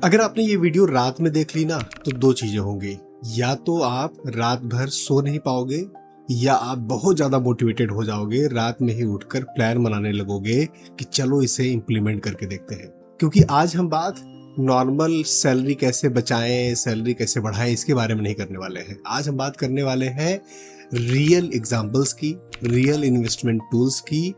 अगर आपने ये वीडियो रात में देख ली ना तो दो चीजें होंगी। या तो आप रात भर सो नहीं पाओगे या आप बहुत ज्यादा मोटिवेटेड हो जाओगे, रात में ही उठकर प्लान बनाने लगोगे कि चलो इसे इम्प्लीमेंट करके देखते हैं। क्योंकि आज हम बात नॉर्मल सैलरी कैसे बचाएं, सैलरी कैसे बढ़ाएं, इसके बारे में नहीं करने वाले हैं। आज हम बात करने वाले हैं रियल एग्जाम्पल्स की, रियल इन्वेस्टमेंट टूल्स की,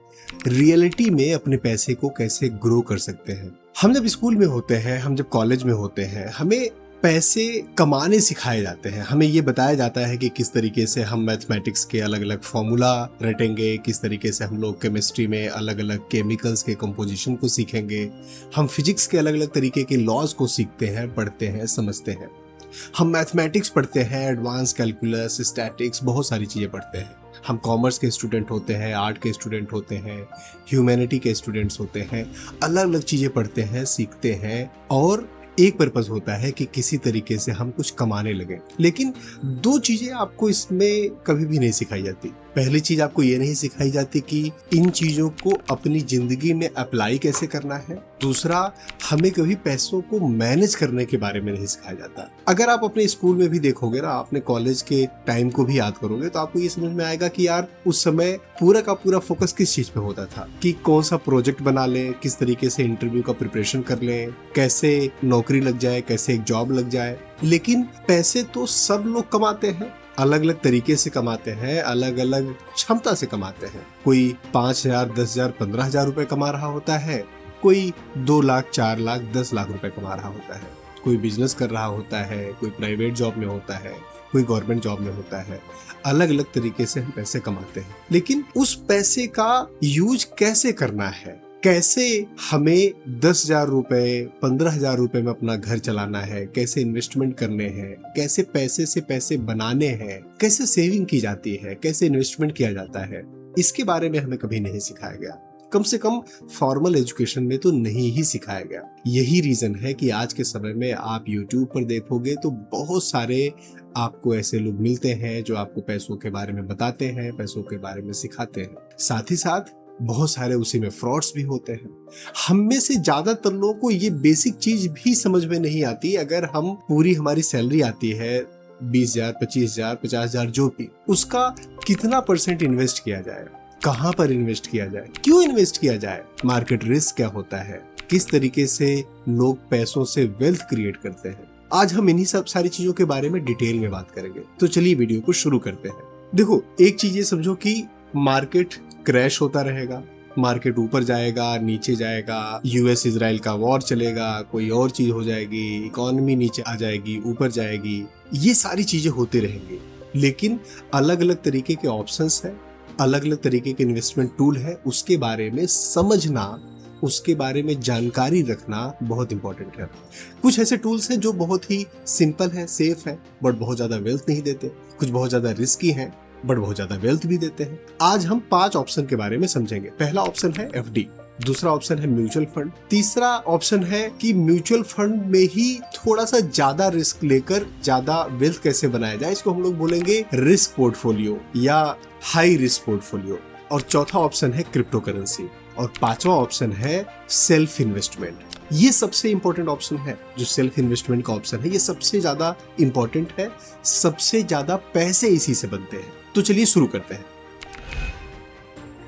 रियलिटी में अपने पैसे को कैसे ग्रो कर सकते हैं। हम जब स्कूल में होते हैं, हम जब कॉलेज में होते हैं, हमें पैसे कमाने सिखाए जाते हैं। हमें ये बताया जाता है कि किस तरीके से हम मैथमेटिक्स के अलग अलग फॉर्मूला रटेंगे, किस तरीके से हम लोग केमिस्ट्री में अलग अलग केमिकल्स के कंपोजिशन को सीखेंगे, हम फिजिक्स के अलग अलग तरीके के लॉज को सीखते हैं, पढ़ते हैं, समझते हैं। हम मैथमेटिक्स पढ़ते हैं, एडवांस कैलकुलस, स्टैटिक्स, बहुत सारी चीज़ें पढ़ते हैं। हम कॉमर्स के स्टूडेंट होते हैं, आर्ट के स्टूडेंट होते हैं, ह्यूमैनिटी के स्टूडेंट्स होते हैं, अलग अलग चीज़ें पढ़ते हैं, सीखते हैं और एक पर्पस होता है कि किसी तरीके से हम कुछ कमाने लगे। लेकिन दो चीजें आपको इसमें कभी भी नहीं सिखाई जाती। पहली चीज आपको ये नहीं सिखाई जाती कि इन चीजों को अपनी जिंदगी में अप्लाई कैसे करना है। दूसरा, हमें कभी पैसों को मैनेज करने के बारे में नहीं सिखाया जाता। अगर आप अपने स्कूल में भी देखोगे ना, अपने कॉलेज के टाइम को भी याद करोगे तो आपको ये समझ में आएगा कि यार उस समय पूरा का पूरा फोकस किस चीज पे होता था कि कौन सा प्रोजेक्ट बना लें, किस तरीके से इंटरव्यू का प्रिपरेशन कर लें, कैसे नौकरी लग जाए, कैसे एक जॉब लग जाए। लेकिन पैसे तो सब लोग कमाते हैं, अलग अलग तरीके से कमाते हैं, अलग अलग क्षमता से कमाते हैं। कोई 5,000, 10,000, 15,000 रुपए कमा रहा होता है, कोई 2 लाख, 4 लाख, 10 लाख रुपए कमा रहा होता है, कोई बिजनेस कर रहा होता है, कोई प्राइवेट जॉब में होता है, कोई गवर्नमेंट जॉब में होता है। अलग अलग तरीके से हम पैसे कमाते हैं। लेकिन उस पैसे का यूज कैसे करना है, कैसे हमें 10,000 रुपए, 15,000 रुपए में अपना घर चलाना है, कैसे इन्वेस्टमेंट करने हैं, कैसे पैसे से पैसे बनाने हैं, कैसे सेविंग की जाती है, कैसे इन्वेस्टमेंट किया जाता है, इसके बारे में हमें कभी नहीं सिखाया गया। कम से कम फॉर्मल एजुकेशन में तो नहीं ही सिखाया गया। यही रीजन है कि आज के समय में आप YouTube पर देखोगे तो बहुत सारे आपको ऐसे लोग मिलते हैं जो आपको पैसों के बारे में बताते हैं, पैसों के बारे में सिखाते हैं। साथ ही साथ बहुत सारे उसी में फ्रॉड्स भी होते हैं। हम में से ज्यादातर लोगों को ये बेसिक चीज भी समझ में नहीं आती। अगर हम पूरी हमारी सैलरी आती है 20,000, 25,000, 50,000 जो भी, उसका कितना % इन्वेस्ट किया जाए, कहां पर इन्वेस्ट किया जाए, क्यों इन्वेस्ट किया जाए, मार्केट रिस्क क्या होता है, किस तरीके से लोग पैसों से वेल्थ क्रिएट करते हैं। आज हम इन्हीं सब सारी चीजों के बारे में डिटेल में बात करेंगे। तो चलिए वीडियो को शुरू करते हैं। देखो, एक चीज ये समझो कि मार्केट क्रैश होता रहेगा, मार्केट ऊपर जाएगा, नीचे जाएगा, यूएस इजराइल का वॉर चलेगा, कोई और चीज हो जाएगी, इकोनॉमी नीचे आ जाएगी, ऊपर जाएगी, ये सारी चीजें होती रहेंगी। लेकिन अलग अलग तरीके के ऑप्शंस हैं, अलग अलग तरीके के इन्वेस्टमेंट टूल है, उसके बारे में समझना, उसके बारे में जानकारी रखना बहुत इंपॉर्टेंट है। कुछ ऐसे टूल्स हैं जो बहुत ही सिंपल है, सेफ है, बट बहुत ज्यादा वेल्थ नहीं देते। कुछ बहुत ज्यादा रिस्की हैं बट बहुत ज्यादा वेल्थ भी देते हैं। आज हम 5 ऑप्शन के बारे में समझेंगे। पहला ऑप्शन है एफडी, दूसरा ऑप्शन है म्यूचुअल फंड, तीसरा ऑप्शन है कि म्यूचुअल फंड में ही थोड़ा सा ज्यादा रिस्क लेकर ज्यादा वेल्थ कैसे बनाया जाए, इसको हम लोग बोलेंगे रिस्क पोर्टफोलियो या हाई रिस्क पोर्टफोलियो। और चौथा ऑप्शन है क्रिप्टो करेंसी और पांचवा ऑप्शन है सेल्फ इन्वेस्टमेंट। ये सबसे इंपॉर्टेंट ऑप्शन है, जो सेल्फ इन्वेस्टमेंट का ऑप्शन है, ये सबसे ज्यादा इंपॉर्टेंट है, सबसे ज्यादा पैसे इसी से बनते हैं। तो चलिए शुरू करते हैं।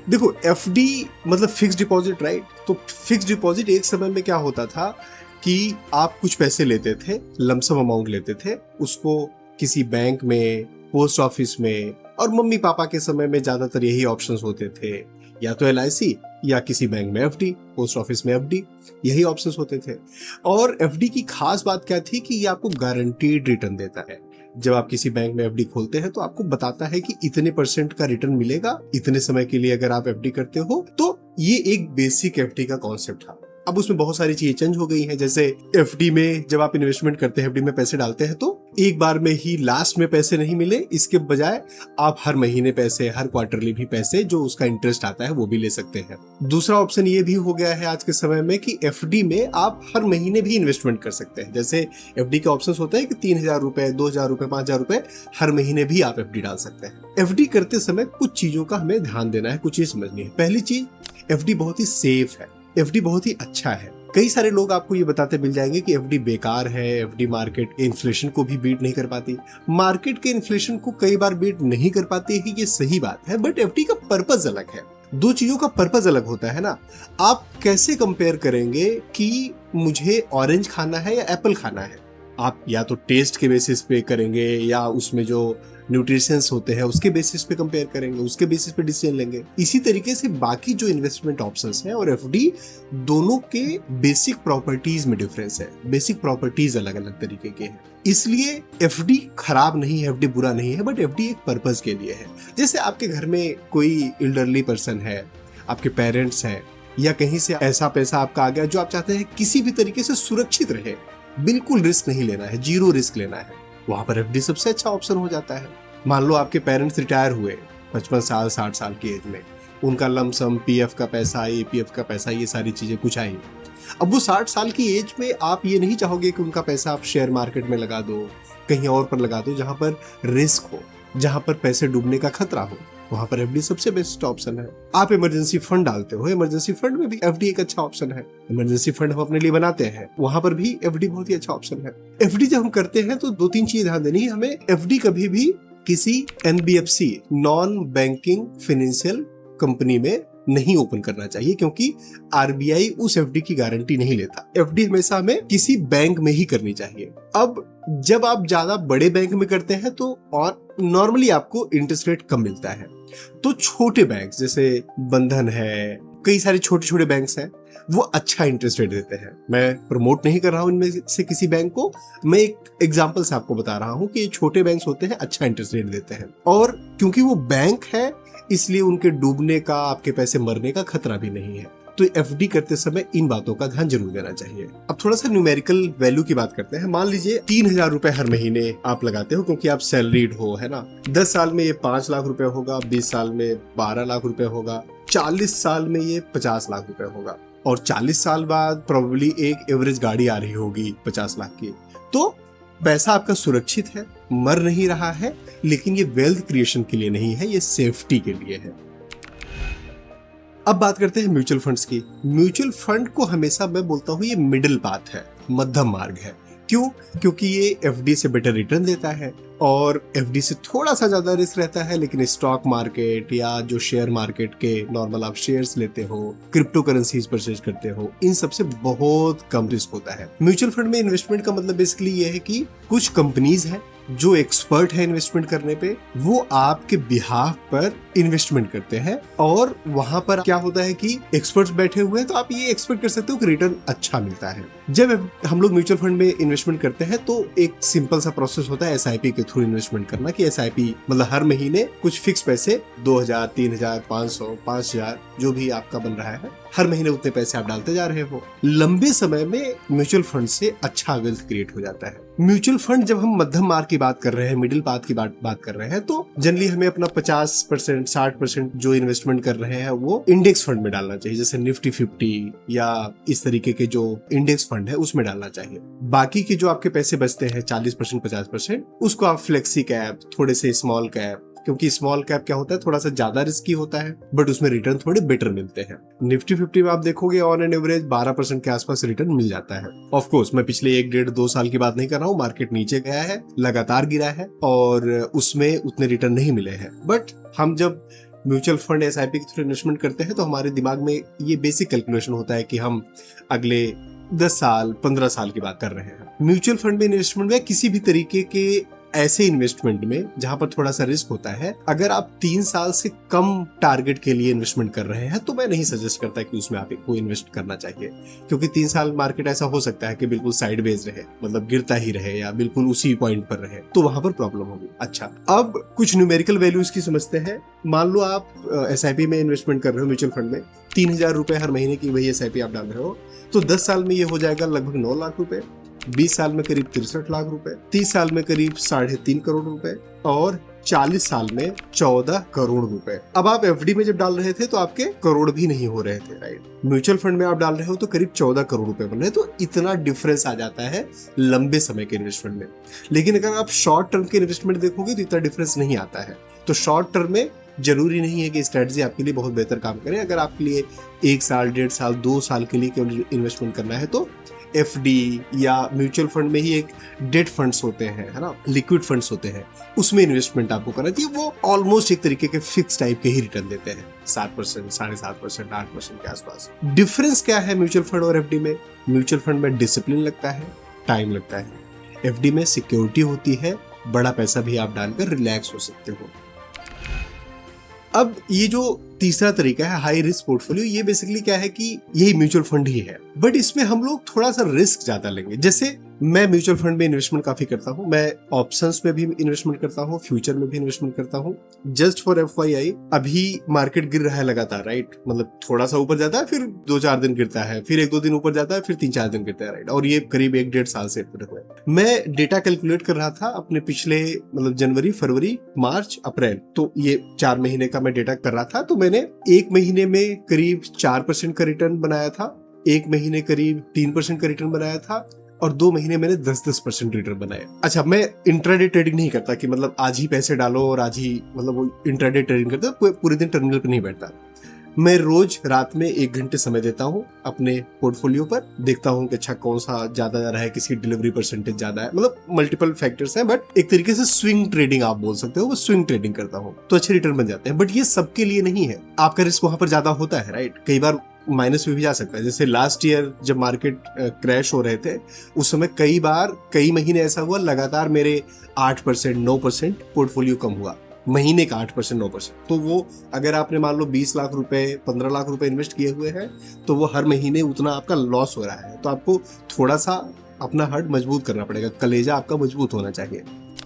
देखो, एफडी मतलब फिक्स्ड डिपॉजिट, राइट। तो फिक्स्ड डिपॉजिट एक समय में क्या होता था कि आप कुछ पैसे लेते थे, लमसम अमाउंट लेते थे, उसको किसी बैंक में, पोस्ट ऑफिस में, और मम्मी पापा के समय में ज्यादातर यही ऑप्शंस होते थे, या तो LIC या किसी बैंक में FD, पोस्ट ऑफिस में FD, यही ऑप्शंस होते थे। और FD की खास बात क्या थी कि ये आपको गारंटीड रिटर्न देता है। जब आप किसी बैंक में FD खोलते हैं तो आपको बताता है कि इतने % का रिटर्न मिलेगा इतने समय के लिए अगर आप FD करते हो। तो ये एक बेसिक FD का कॉन्सेप्ट था। अब उसमें बहुत सारी चीजें चेंज हो गई हैं। जैसे FD में जब आप इन्वेस्टमेंट करते हैं, FD में पैसे डालते हैं, तो एक बार में ही लास्ट में पैसे नहीं मिले, इसके बजाय आप हर महीने पैसे, हर क्वार्टरली भी पैसे जो उसका इंटरेस्ट आता है वो भी ले सकते हैं। दूसरा ऑप्शन ये भी हो गया है आज के समय में कि FD में आप हर महीने भी इन्वेस्टमेंट कर सकते हैं। जैसे FD के ऑप्शन होते हैं कि 3,000 रुपए, 2,000 रुपए, 5,000 रुपए हर महीने भी आप FD डाल सकते हैं। FD करते समय कुछ चीजों का हमें ध्यान देना है, कुछ चीज समझनी है। पहली चीज, FD बहुत ही सेफ है, FD बहुत ही अच्छा है। कई सारे लोग आपको ये बताते मिल जाएंगे कि एफडी बेकार है, एफडी मार्केट के इन्फ्लेशन को भी बीट नहीं कर पाती। मार्केट के इन्फ्लेशन को कई बार बीट नहीं कर पाती है, ये सही बात है, बट एफडी का पर्पस अलग है। दो चीजों का पर्पस अलग होता है ना। आप कैसे कंपेयर करेंगे कि मुझे ऑरेंज खाना है या एप्पल खाना है? आप या तो टेस्ट के बेसिस पे करेंगे या उसमें जो न्यूट्रिशंस होते हैं उसके बेसिस पे कंपेयर करेंगे, उसके बेसिस पे डिसीजन लेंगे। इसी तरीके से बाकी जो इन्वेस्टमेंट ऑप्शंस हैं और एफडी, दोनों के बेसिक प्रॉपर्टीज में डिफरेंस है, बेसिक प्रॉपर्टीज अलग अलग तरीके के हैं। इसलिए एफडी खराब नहीं है, एफडी बुरा नहीं है, बट एफडी एक पर्पस के लिए है। जैसे आपके घर में कोई एल्डरली पर्सन है, आपके पेरेंट्स हैं, या कहीं से ऐसा पैसा आपका आ गया जो आप चाहते हैं किसी भी तरीके से सुरक्षित रहे, बिल्कुल रिस्क नहीं लेना है, जीरो रिस्क लेना है, वहां पर एफडी सबसे अच्छा ऑप्शन हो जाता है। मान लो आपके पेरेंट्स रिटायर हुए 55 साल 60 साल की एज में, उनका लमसम पीएफ का पैसा, एपीएफ का पैसा, ये सारी चीजें कुछ आई। अब वो 60 साल की एज में आप ये नहीं चाहोगे कि उनका पैसा आप शेयर मार्केट में लगा दो, कहीं और पर लगा दो जहां पर रिस्क हो, जहां पर पैसे डूबने का खतरा हो। वहां पर एफडी सबसे बेस्ट ऑप्शन है। आप इमरजेंसी फंड डालते हो, इमरजेंसी फंड में भी एफडी एक अच्छा ऑप्शन है। इमरजेंसी फंड हम अपने लिए बनाते हैं, वहां पर भी एफडी बहुत ही अच्छा ऑप्शन है। एफडी जब हम करते हैं तो 2-3 चीज ध्यान देनी है हमें। एफडी कभी भी किसी NBFC, non banking financial company में नहीं ओपन करना चाहिए, क्योंकि आरबीआई उस एफडी की गारंटी नहीं लेता। एफडी हमेशा हमें किसी बैंक में ही करनी चाहिए। अब जब आप ज्यादा बड़े बैंक में करते हैं तो और नॉर्मली आपको इंटरेस्ट रेट कम मिलता है। तो छोटे बैंक जैसे बंधन है, कई सारे छोटे छोटे बैंक्स हैं, वो अच्छा इंटरेस्ट रेट देते हैं। मैं प्रमोट नहीं कर रहा हूं इनमें से किसी बैंक को, मैं एक एग्जांपल से आपको बता रहा हूं कि ये छोटे बैंक्स होते हैं, अच्छा इंटरेस्ट रेट देते हैं। और क्योंकि वो बैंक है इसलिए उनके डूबने का, आपके पैसे मरने का खतरा भी नहीं है। तो एफडी करते समय इन बातों का ध्यान जरूर देना चाहिए। अब थोड़ा सा न्यूमेरिकल वैल्यू की बात करते हैं। मान लीजिए 3,000 रुपए हर महीने आप लगाते हो, क्योंकि आप सैलरीड हो, है ना। 10 साल में ये 5 लाख रुपए होगा, 20 साल में 12 लाख रुपए होगा, 40 साल में ये 50 लाख रुपए होगा, और 40 साल बाद प्रोबेबली एक एवरेज गाड़ी आ रही होगी 50 लाख की। तो पैसा आपका सुरक्षित है, मर नहीं रहा है, लेकिन ये वेल्थ क्रिएशन के लिए नहीं है, ये सेफ्टी के लिए है। अब बात करते हैं म्यूचुअल फंड्स की। म्यूचुअल फंड को हमेशा मैं बोलता हूँ ये मिडिल पाथ है, मध्यम मार्ग है। क्यों? क्योंकि ये एफडी से बेटर रिटर्न देता है और एफडी से थोड़ा सा ज्यादा रिस्क रहता है, लेकिन स्टॉक मार्केट या जो शेयर मार्केट के नॉर्मल आप शेयर्स लेते हो, क्रिप्टो करेंसीज परचेज करते हो, इन सबसे बहुत कम रिस्क होता है। म्यूचुअल फंड में इन्वेस्टमेंट का मतलब बेसिकली ये है कि कुछ कंपनीज हैं जो एक्सपर्ट है इन्वेस्टमेंट करने पे, वो आपके बिहाफ पर इन्वेस्टमेंट करते हैं, और वहां पर क्या होता है कि एक्सपर्ट्स बैठे हुए हैं, तो आप ये एक्सपेक्ट कर सकते हो कि रिटर्न अच्छा मिलता है। जब हम लोग म्यूचुअल फंड में इन्वेस्टमेंट करते हैं तो एक सिंपल सा प्रोसेस होता है एसआईपी के थ्रू इन्वेस्टमेंट करना, कि एसआईपी मतलब हर महीने कुछ फिक्स पैसे 2,000, 3,000, 500, 5,000 जो भी आपका बन रहा है, हर महीने उतने पैसे आप डालते जा रहे हो। लंबे समय में म्यूचुअल फंड से अच्छा वेल्थ क्रिएट हो जाता है। म्यूचुअल फंड जब हम मध्यम मार्ग की बात कर रहे हैं, मिडिल पाथ की बात कर रहे हैं, तो जनरली हमें अपना 50%, 60% जो इन्वेस्टमेंट कर रहे हैं वो इंडेक्स फंड में डालना चाहिए, जैसे निफ्टी 50 या इस तरीके के जो इंडेक्स फंड है उसमें डालना चाहिए। बाकी के जो आपके पैसे बचते हैं 40%, 50%, उसको आप फ्लेक्सी कैप, थोड़े से स्मॉल कैप, क्योंकि स्मॉल कैप क्या होता है, थोड़ा सा ज्यादा रिस्की होता है बट उसमें रिटर्न थोड़े बेटर मिलते हैं। निफ्टी 50 में आप देखोगे ऑन एन एवरेज 12% के आसपास रिटर्न मिल जाता है। ऑफ कोर्स मैं पिछले 1, 1.5, 2 साल की बात नहीं कर रहा हूँ, मार्केट नीचे गया है, लगातार गिरा है और उसमें उतने रिटर्न नहीं मिले हैं। बट हम जब म्यूचुअल फंड एसआईपी के थ्रू इन्वेस्टमेंट करते हैं तो हमारे दिमाग में ये बेसिक कैलकुलेशन होता है कि हम अगले 10 साल 15 साल की बात कर रहे हैं। म्यूचुअल फंड में इन्वेस्टमेंट में किसी भी तरीके के ऐसे इन्वेस्टमेंट में जहां पर थोड़ा सा रिस्क होता है, अगर आप 3 साल से कम टारगेट के लिए इन्वेस्टमेंट कर रहे हैं तो मैं नहीं सजेस्ट करता कि उसमें आपको इन्वेस्ट करना चाहिए, क्योंकि 3 साल मार्केट ऐसा हो सकता है कि बिल्कुल साइडवेज रहे, मतलब गिरता ही रहे या बिल्कुल उसी पॉइंट पर रहे, तो वहां पर प्रॉब्लम होगी। अच्छा, अब कुछ न्यूमेरिकल वैल्यूज की समझते हैं। मान लो आप एसआईपी में इन्वेस्टमेंट कर रहे हो, म्यूचुअल फंड में 3,000 रुपए हर महीने की वही एसआईपी आप डाल रहे हो, तो 10 साल में ये हो जाएगा लगभग 9 लाख रुपए, 20 साल में करीब 63 लाख रुपए, 30 साल में करीब 3.5 करोड़ रुपए और 40 साल में 14 करोड़ रुपए। अब आप एफडी में जब डाल रहे थे तो आपके करोड़ भी नहीं हो रहे थे, राइट। म्यूचुअल फंड में आप डाल रहे हो तो करीब 14 करोड़ रुपए बन रहे हैं, तो इतना डिफरेंस आ जाता है लंबे समय के इन्वेस्टमेंट में। लेकिन अगर आप शॉर्ट टर्म के इन्वेस्टमेंट देखोगे तो इतना डिफरेंस नहीं आता है। तो शॉर्ट टर्म में जरूरी नहीं है कि स्ट्रेटजी आपके लिए बहुत बेहतर काम करे। अगर आपके लिए 1 साल, 1.5 साल, 2 साल के लिए केवल इन्वेस्टमेंट करना है तो एफडी या म्यूचुअल फंड में ही एक डेट फंड्स होते हैं, है ना, लिक्विड फंड्स होते हैं, उसमें इन्वेस्टमेंट आपको करना चाहिए। वो ऑलमोस्ट एक तरीके के फिक्स टाइप के ही रिटर्न देते हैं, 7%, 7.5%, 8% के आसपास। डिफरेंस क्या है म्यूचुअल फंड और एफडी में? म्यूचुअल फंड में डिसिप्लिन लगता है, टाइम लगता है। एफडी में सिक्योरिटी होती है, बड़ा पैसा भी आप डालकर रिलैक्स हो सकते हो। अब ये जो तीसरा तरीका है हाई रिस्क पोर्टफोलियो, ये बेसिकली क्या है कि यही म्यूचुअल फंड ही है, बट इसमें हम लोग थोड़ा सा रिस्क ज्यादा लेंगे। जैसे मैं म्यूचुअल फंड में इन्वेस्टमेंट काफी करता हूँ, मैं ऑप्शंस में भी इन्वेस्टमेंट करता हूँ, फ्यूचर में भी इन्वेस्टमेंट करता हूँ। जस्ट फॉर FYI, अभी मार्केट गिर रहा है लगातार, राइट, मतलब थोड़ा सा ऊपर जाता है, फिर 2-4 दिन गिरता है, फिर 1-2 दिन ऊपर जाता है, फिर 3-4 दिन गिरता है, राइट, और ये करीब 1-1.5 साल से हुए। मैं डेटा कैलकुलेट कर रहा था अपने पिछले, मतलब जनवरी, फरवरी, मार्च, अप्रैल, तो ये 4 महीने का मैं डेटा कर रहा था। तो मैंने 1 महीने में करीब 4% का रिटर्न बनाया था, 1 महीने करीब 3% का रिटर्न बनाया था, और 2 महीने मैंने 10% रिटर्न बनाए। अच्छा, मैं इंट्राडे ट्रेडिंग नहीं करता कि मतलब आज ही पैसे डालो और आज ही, मतलब वो इंट्राडे ट्रेडिंग करता, पूरे दिन टर्मिनल पे नहीं बैठता। मैं रोज रात में 1 घंटे समय देता हूँ अपने पोर्टफोलियो पर, देखता हूँ कि अच्छा कौन सा ज्यादा जा रहा है, किसी डिलीवरी परसेंटेज ज्यादा है, मतलब मल्टीपल फैक्टर्स हैं, बट एक तरीके से स्विंग ट्रेडिंग आप बोल सकते हो, वो स्विंग ट्रेडिंग करता हूँ तो अच्छे रिटर्न बन जाते हैं। बट ये सबके लिए नहीं है, आपका रिस्क वहां पर ज्यादा होता है, राइट, कई बार माइनस में भी जा सकता है। जैसे लास्ट ईयर जब मार्केट क्रैश हो रहे थे, उस समय कई बार, कई महीने ऐसा हुआ लगातार मेरे 8%, 9% पोर्टफोलियो कम हुआ, महीने का 8%, 9%। तो वो अगर आपने मान लो 20 लाख रुपए, 15 लाख रुपए इन्वेस्ट किए हुए हैं, तो वो हर महीने उतना आपका लॉस हो रहा है। तो आपको थोड़ा सा अपना हर्ट मजबूत करना पड़ेगा, कलेजा आपका मजबूत होना चाहिए।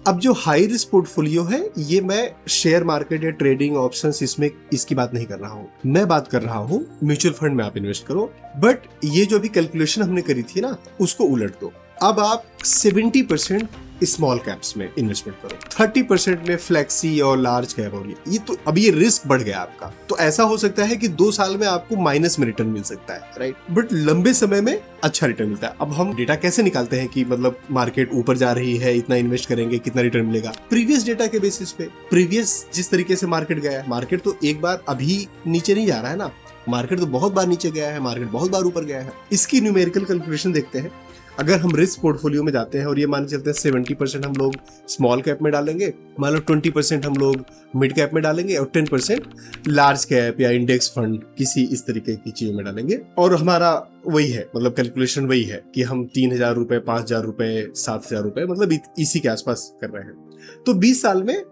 अब जो हाई रिस्क पोर्टफोलियो है, ये मैं शेयर मार्केट या ट्रेडिंग ऑप्शंस, इसमें इसकी बात नहीं कर रहा हूँ। मैं बात कर रहा हूँ म्यूचुअल फंड में आप इन्वेस्ट करो, बट ये जो भी कैलकुलेशन हमने करी थी ना, उसको उलट दो। अब आप 70% स्मॉल कैप्स में इन्वेस्टमेंट करो, 30% में फ्लेक्सी और लार्ज कैप, और ये तो अभी ये रिस्क बढ़ गया आपका। तो ऐसा हो सकता है कि 2 साल में आपको माइनस में रिटर्न मिल सकता है, राइट, बट लंबे समय में अच्छा रिटर्न मिलता है। अब हम डेटा कैसे निकालते हैं कि मतलब मार्केट ऊपर जा रही है, इतना इन्वेस्ट करेंगे कितना रिटर्न मिलेगा? प्रीवियस डेटा के बेसिस पे, प्रीवियस जिस तरीके से मार्केट गया है, मार्केट तो एक बार अभी नीचे नहीं जा रहा है ना, मार्केट तो बहुत बार नीचे गया है, मार्केट बहुत बार ऊपर गया है। इसकी न्यूमेरिकल कैलकुलेशन देखते हैं। अगर हम रिस्क पोर्टफोलियो में जाते हैं और ये मान के चलते हैं 70% हम लोग स्मॉल कैप में डालेंगे, मान लो 20% हम लोग मिड कैप में डालेंगे और 10% लार्ज कैप या इंडेक्स फंड किसी इस तरीके की चीजों में डालेंगे, और हमारा वही है, मतलब कैलकुलेशन वही है कि हम 3,000 रुपए, 5,000 रुपए, 7,000 रुपए, मतलब इसी के आसपास कर रहे हैं। तो 20 साल में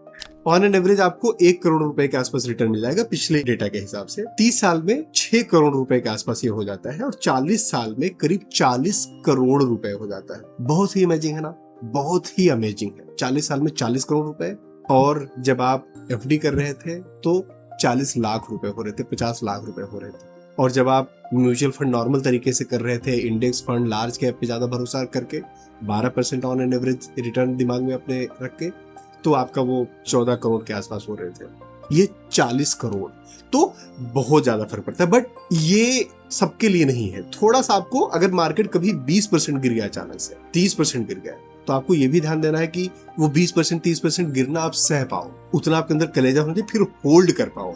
ऑन एन एवरेज आपको 1 करोड़ रुपए के आसपास रिटर्न मिल जाएगा पिछले डेटा के हिसाब से। 30 साल में 6 करोड़ रुपए के आसपास ये हो जाता है, और 40 साल में करीब 40 करोड़ रुपए हो जाता है। बहुत ही अमेजिंग है ना, बहुत ही अमेजिंग है। 40 साल में 40 करोड़ रुपए, और जब आप एफडी कर रहे थे तो 40 लाख रुपए हो रहे थे, 50 लाख रुपए हो रहे थे। और जब आप म्यूचुअल फंड नॉर्मल तरीके से कर रहे थे, इंडेक्स फंड, लार्ज कैप पे ज्यादा भरोसा करके 12% ऑन एन एवरेज रिटर्न दिमाग में अपने रख के, तो आपका वो 14 करोड़ के आसपास हो रहे थे। ये 40 करोड़, तो बहुत ज्यादा फर्क पड़ता है। बट ये सबके लिए नहीं है। थोड़ा सा आपको, अगर मार्केट कभी 20% गिर गया, अचानक से 30% गिर गया, तो आपको ये भी ध्यान देना है कि वो 20%, 30% गिरना आप सह पाओ, उतना आपके अंदर कलेजा होना चाहिए, फिर होल्ड कर पाओ।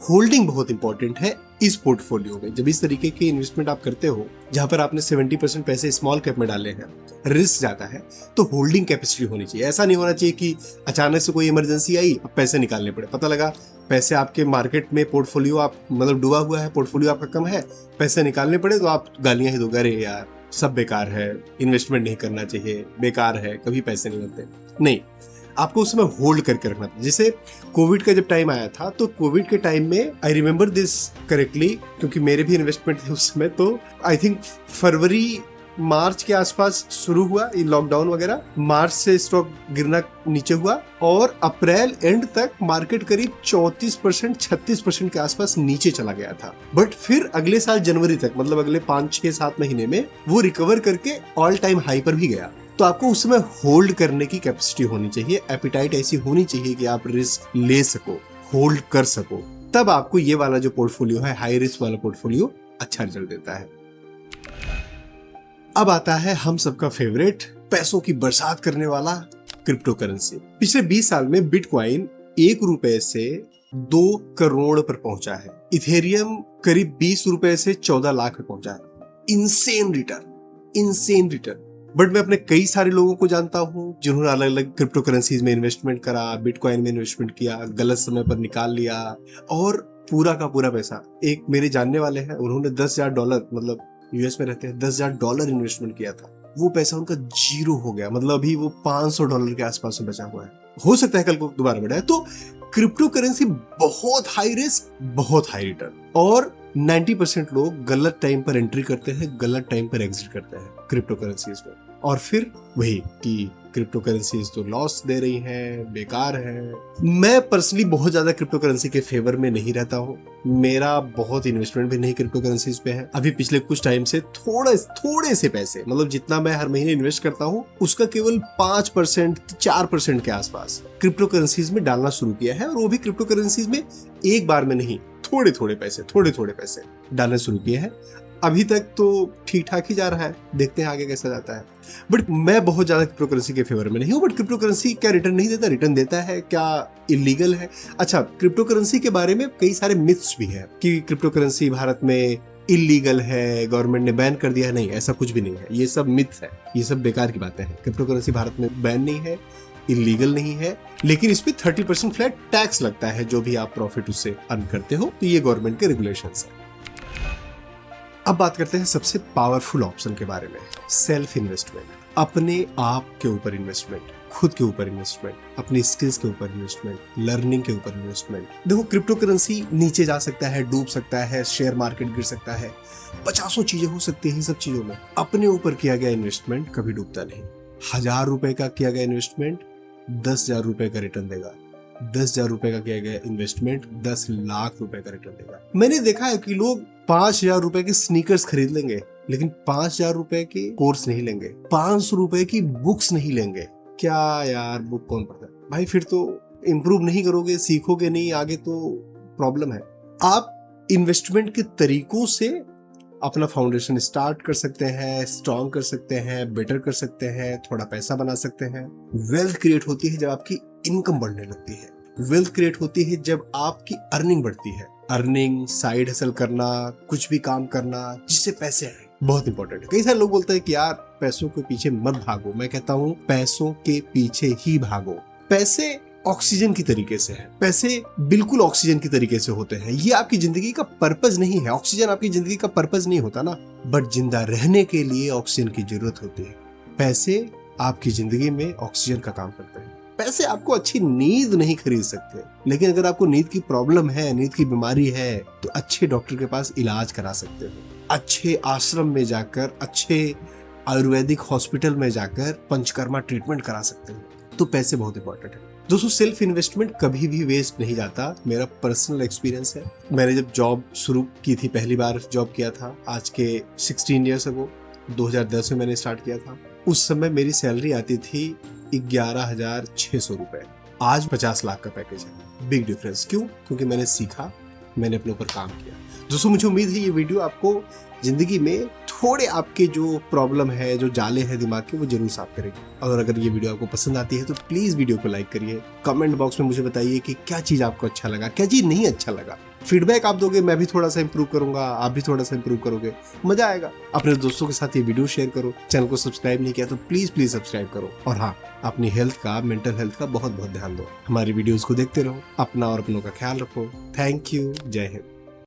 होल्डिंग बहुत इंपॉर्टेंट है इस पोर्टफोलियो में। जब इस तरीके के इन्वेस्टमेंट आप करते हो, जहां पर आपने 70% पैसे स्मॉल कैप में डाले हैं, रिस्क ज्यादा है, तो होल्डिंग कैपेसिटी होनी चाहिए। ऐसा नहीं होना चाहिए कि अचानक से कोई इमरजेंसी आई, अब पैसे निकालने पड़े, पता लगा पैसे आपके मार्केट में, पोर्टफोलियो आप मतलब डूबा हुआ है, पोर्टफोलियो आपका कम है, पैसे निकालने पड़े तो आप गालियां ही दोगे, अरे यार सब बेकार है, इन्वेस्टमेंट नहीं करना चाहिए, बेकार है, कभी पैसे नहीं मिलते। नहीं, आपको उस समय होल्ड करके रखना था। जैसे कोविड का जब टाइम आया था, तो कोविड के टाइम में आई रिमेम्बर दिस करेक्टली, क्योंकि मेरे भी इन्वेस्टमेंट थे उस समय, तो आई थिंक फरवरी मार्च के आसपास शुरू हुआ ये लॉकडाउन वगैरह, मार्च से स्टॉक गिरना नीचे हुआ, और अप्रैल एंड तक मार्केट करीब 34%, 36% के आसपास नीचे चला गया था। बट फिर अगले साल जनवरी तक, मतलब अगले 5, 6, 7 महीने में वो रिकवर करके ऑल टाइम हाई पर भी गया। तो आपको उस समय होल्ड करने की कैपेसिटी होनी चाहिए, एपिटाइट ऐसी होनी चाहिए कि आप रिस्क ले सको, होल्ड कर सको। तब आपको ये वाला जो पोर्टफोलियो है, हाई रिस्क वाला पोर्टफोलियो, अच्छा रिजल्ट देता है। अब आता है हम सबका फेवरेट, पैसों की बरसात करने वाला क्रिप्टो करेंसी। पिछले 20 साल में बिटकॉइन 1 रुपए से 2 करोड़ पर पहुंचा है। इथेरियम करीब 20 रुपए से 14 लाख पे पहुंचा है। Insane return. बट मैं अपने कई सारे लोगों को जानता हूं जिन्होंने अलग अलग क्रिप्टो करेंसीज में इन्वेस्टमेंट करा, बिटकॉइन में इन्वेस्टमेंट किया, गलत समय पर निकाल लिया और पूरा का पूरा पैसा। एक मेरे जानने वाले हैं, उन्होंने $10,000, मतलब यूएस में रहते हैं, $10,000 इन्वेस्टमेंट किया था। वो पैसा उनका जीरो हो गया, मतलब अभी वो $500 के आसपास में बचा हुआ है। हो सकता है कल को दोबारा बढ़ा है। तो क्रिप्टो करेंसी बहुत हाई रिस्क, बहुत हाई रिटर्न, और 90% लोग गलत टाइम पर एंट्री करते हैं, गलत टाइम पर एग्जिट करते हैं क्रिप्टो करेंसीज में। और फिर वही कि क्रिप्टो करेंसीज तो लॉस दे रही हैं, बेकार है। मैं पर्सनली बहुत ज्यादा क्रिप्टो करेंसी के फेवर में नहीं रहता हूँ। मेरा बहुत इन्वेस्टमेंट भी नहीं क्रिप्टो करेंसीज पे है। अभी पिछले कुछ टाइम से थोड़े से पैसे, मतलब जितना मैं हर महीने इन्वेस्ट करता हूँ उसका केवल 5%, 4% के आसपास क्रिप्टो करेंसीज में डालना शुरू किया है। और वो भी क्रिप्टो करेंसीज में एक बार में नहीं, थोड़े थोड़े पैसे डालने शुरू किए हैं। अभी तक तो ठीक ठाक ही जा रहा है, देखते हैं आगे कैसा जाता है। बट मैं बहुत ज्यादा क्रिप्टो करेंसी के फेवर में नहीं हूँ। बट क्रिप्टो करेंसी क्या रिटर्न नहीं देता? रिटर्न देता है। क्या इलीगल है? अच्छा, क्रिप्टो करेंसी के बारे में कई सारे मिथ्स भी हैं कि क्रिप्टो करेंसी भारत में इलीगल है, गवर्नमेंट ने बैन कर दिया है। नहीं, ऐसा कुछ भी नहीं है। ये सब मिथ्स है, ये सब बेकार की बातें हैं। क्रिप्टो करेंसी भारत में बैन नहीं है, इलीगल नहीं है, लेकिन इस पे 30% फ्लैट टैक्स लगता है जो भी आप प्रॉफिट उससे अर्न करते हो। तो ये गवर्नमेंट के रेगुलेशंस है। अब बात करते हैं सबसे पावरफुल ऑप्शन के बारे में, सेल्फ इन्वेस्टमेंट। अपने आप के ऊपर इन्वेस्टमेंट, खुद के ऊपर इन्वेस्टमेंट, अपनी स्किल्स के ऊपर इन्वेस्टमेंट, लर्निंग के ऊपर इन्वेस्टमेंट। देखो, क्रिप्टो करेंसी नीचे जा सकता है, डूब सकता है, शेयर मार्केट गिर सकता है, 50 चीजें हो सकती हैं। इन सब चीजों में अपने ऊपर किया गया इन्वेस्टमेंट कभी डूबता नहीं। 1000 रुपए का किया गया इन्वेस्टमेंट 10,000 रुपए का रिटर्न देगा। 10,000 रुपए का किया गया इन्वेस्टमेंट 10 लाख रुपए का रिटर्न देगा। मैंने देखा है कि लोग 5,000 रुपए के स्नीकर्स खरीद लेंगे, लेकिन 5,000 रुपए के कोर्स नहीं लेंगे, 500 रुपए की बुक्स नहीं लेंगे। क्या यार, बुक कौन पढ़ता है भाई? फिर तो इम्प्रूव नहीं करोगे, सीखोगे नहीं, आगे तो प्रॉब्लम है। आप इन्वेस्टमेंट के तरीकों से अपना फाउंडेशन स्टार्ट कर सकते हैं, स्ट्रॉन्ग कर सकते हैं, बेटर कर सकते हैं, थोड़ा पैसा बना सकते हैं। वेल्थ क्रिएट होती है जब आपकी इनकम बढ़ने लगती है। वेल्थ क्रिएट होती है जब आपकी अर्निंग बढ़ती है। अर्निंग, साइड हसल करना, कुछ भी काम करना जिससे पैसे आए, बहुत इंपॉर्टेंट है। कई सारे लोग बोलते हैं कि यार पैसों के पीछे मत भागो। मैं कहता हूँ पैसों के पीछे ही भागो। पैसे ऑक्सीजन की तरीके से है, पैसे बिल्कुल ऑक्सीजन की तरीके से होते हैं। ये आपकी जिंदगी का पर्पस नहीं है। ऑक्सीजन आपकी जिंदगी का पर्पस नहीं होता ना, बट जिंदा रहने के लिए ऑक्सीजन की जरूरत होती है। पैसे आपकी जिंदगी में ऑक्सीजन का काम करते हैं। पैसे आपको अच्छी नींद नहीं खरीद सकते, लेकिन अगर आपको नींद की प्रॉब्लम है, नींद की बीमारी है, तो अच्छे डॉक्टर के पास इलाज करा सकते हो। अच्छे आश्रम में जाकर, अच्छे आयुर्वेदिक हॉस्पिटल में जाकर पंचकर्मा ट्रीटमेंट करा सकते हो। तो पैसे बहुत इंपॉर्टेंट है दोस्तों। सेल्फ इन्वेस्टमेंट कभी भी वेस्ट नहीं जाता, मेरा पर्सनल एक्सपीरियंस है। मैंने जब जॉब शुरू की थी, पहली बार जॉब किया था आज के 16 ईयर्स अगो, 2010 में मैंने स्टार्ट किया था। उस समय मेरी सैलरी आती थी 11,600 रुपए। आज 50 लाख का पैकेज है। Big difference. क्यों? क्योंकि मैंने सीखा, मैंने अपने ऊपर काम किया। दोस्तों, मुझे उम्मीद है ये वीडियो आपको जिंदगी में थोड़े आपके जो प्रॉब्लम है, जो जाले हैं दिमाग के, वो जरूर साफ करेगी। और अगर ये वीडियो आपको पसंद आती है तो प्लीज वीडियो को लाइक करिए। कमेंट बॉक्स में मुझे बताइए कि क्या चीज आपको अच्छा लगा, क्या चीज नहीं अच्छा लगा। फीडबैक आप दोगे, मैं भी थोड़ा सा इंप्रूव करूंगा, आप भी थोड़ा सा इंप्रूव करोगे, मजा आएगा। अपने दोस्तों के साथ ये वीडियो शेयर करो। चैनल को सब्सक्राइब नहीं किया तो प्लीज सब्सक्राइब करो। और हाँ, अपनी हेल्थ का, मेंटल हेल्थ का बहुत ध्यान दो। हमारी वीडियोस को देखते रहो, अपना और अपनों का ख्याल रखो। Thank you. जय हिंद।